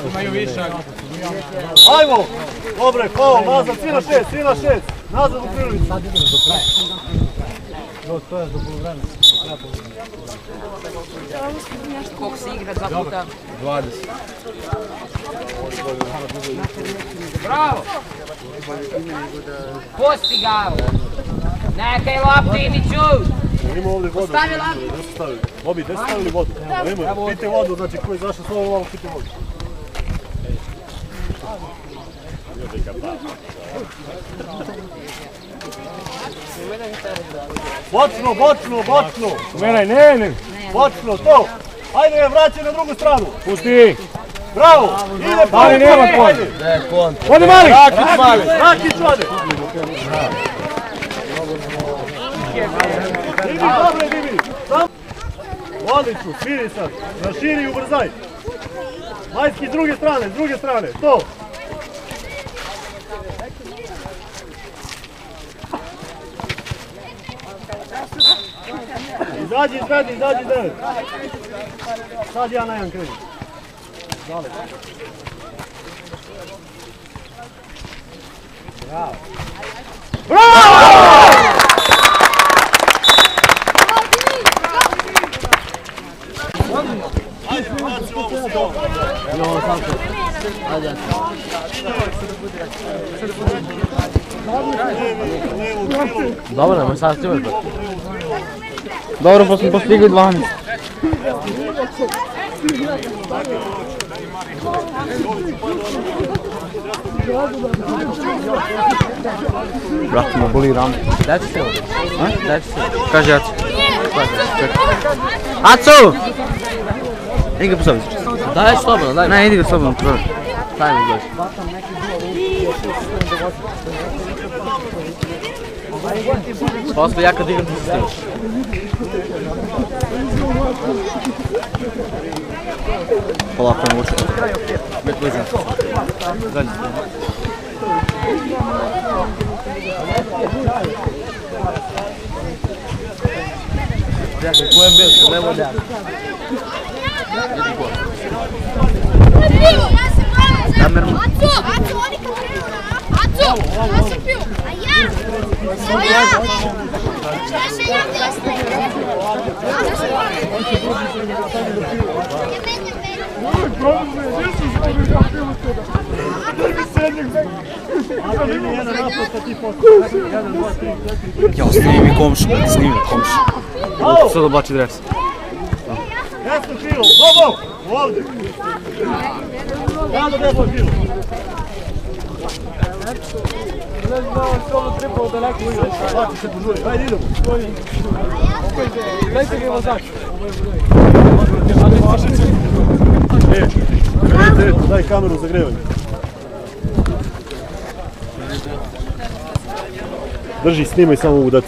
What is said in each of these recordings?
Imaju više. Ajmo! Dobre, faul, nazad, svi na 6, svi na 6. Nazad u prilicu. To je do poluvremena. Koliko se igra 2 puta? 20. Bravo! Pusti ga! Nekaj lopte, Iniću! Ima ovdje vodu. Ostavi loptu! Gdje su stavili? Bobi, gdje su stavili vodu? Pite vodu, znači ko je zašao s ovo, pite vodu. Bočno, bočno, bočno! Umeraj, ne! Bočno, to! Ajde, vraćaj na drugu stranu! Pusti! Bravo! Ide pa! Ali nema kontra! Ode Mali! Rakić, Mali! Rakić, ode! Divi, dobre, divi! Odlično, sviri sad! Raširi i ubrzaj! Majski, s druge strane, to! Izađi iz 9. Sad ja na jedan krenim. Dale. Bravo! Bravo! Ajde, baci ovo s tom. Ajde. Dobro, nemoj sad stivati. Dobro, pa smo postigli 12. Brate, me boli ram. Daj ću se ovdje. Daj ću se ovdje. Kaži Aco. Aco! Idi ga posobiš. Daj slobodno, daj. Ne, idi ga slobodno. Daj mi dođi. Posle ja kad igram ti se snimaš. Polako ne vuču. Već bližim. Zadnji. Ko je bez? Levo da. Idi gore. Namerno. Aco, oni kad krenu na... Aco, ja se piju. A ja? Ja se ja desne. Ja, snimi komšu, snimi komšu. Sad oblači dres. Desno krilo, Bobo! Ovdje! Rado desno krilo! Lako se požuri, ajde idemo! Dajte ga vozač. Daj kameru za grevanje. Drži, snimaj samo ovu dacu.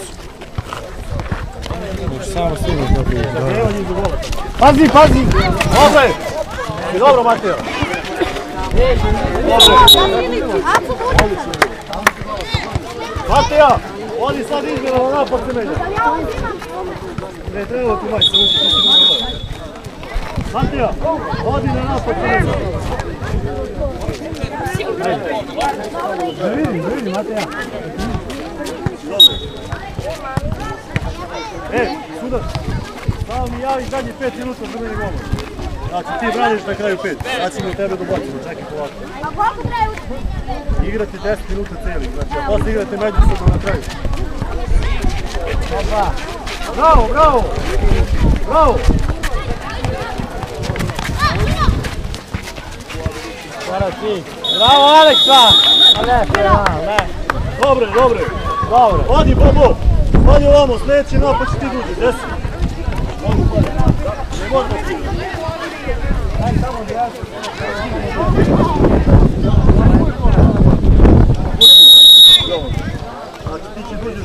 Samo snimaj kako je. Za grevanje i za gola. Pazi, pazi! Dobre! I dobro, Mateo. Mateo, odi sad izmjena na napad se menja. Ne trebalo ti majče, uđi, ti si drugi gledaj. Mateo, odi na napad se menja. Ajde. Da vidim, Mateo. Dobro. Sudar, samo mi javi zadnji 5 minuta za mene golo. Znači ti braniš na kraju 5, znači mi u tebe dobacimo, čekaj polako. A koliko traje utakmica? Igrate 10 minuta cijeli, znači a posle igrate međusobno na kraju. Bravo, bravo! Bravo! Bravo, Aleksa! Dobre, dobre! Odi, Bobo! Odi ovamo, sljedeći napad će ti duže, desi! Ne možda ti! Daj samo da znači ti će duže.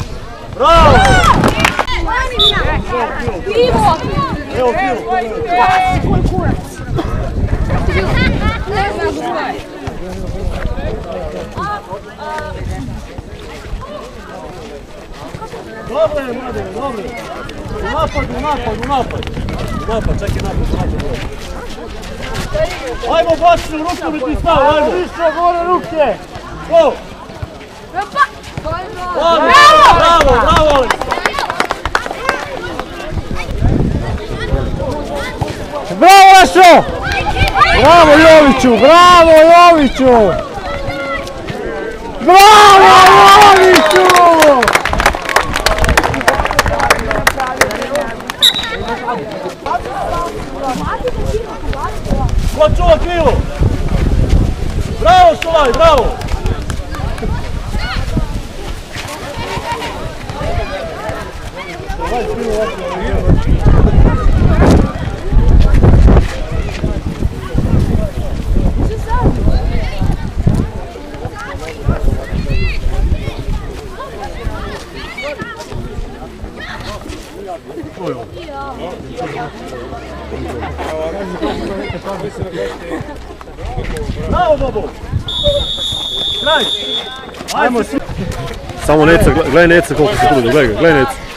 Bravo! Krivo! Evo krivo! Pasi, koji kurac! Ne znam šta je. Dobre, Mladene, dobre! U napad! napad, čekaj napad. Ajmo baci u rukometni stav, ajmo. Više gore ruke. Go. Bravo, Aleks. Bravo, Lašo! Bravo, Joviću! Bravo, Joviću! Bravo, Joviću! Ko čuva krivo? Bravo, Šolaj, bravo! Bravo, Bobo! Kraj! Ajmo svi! Samo Neca, gledaj Neca koliko se trudio, gledaj Neca.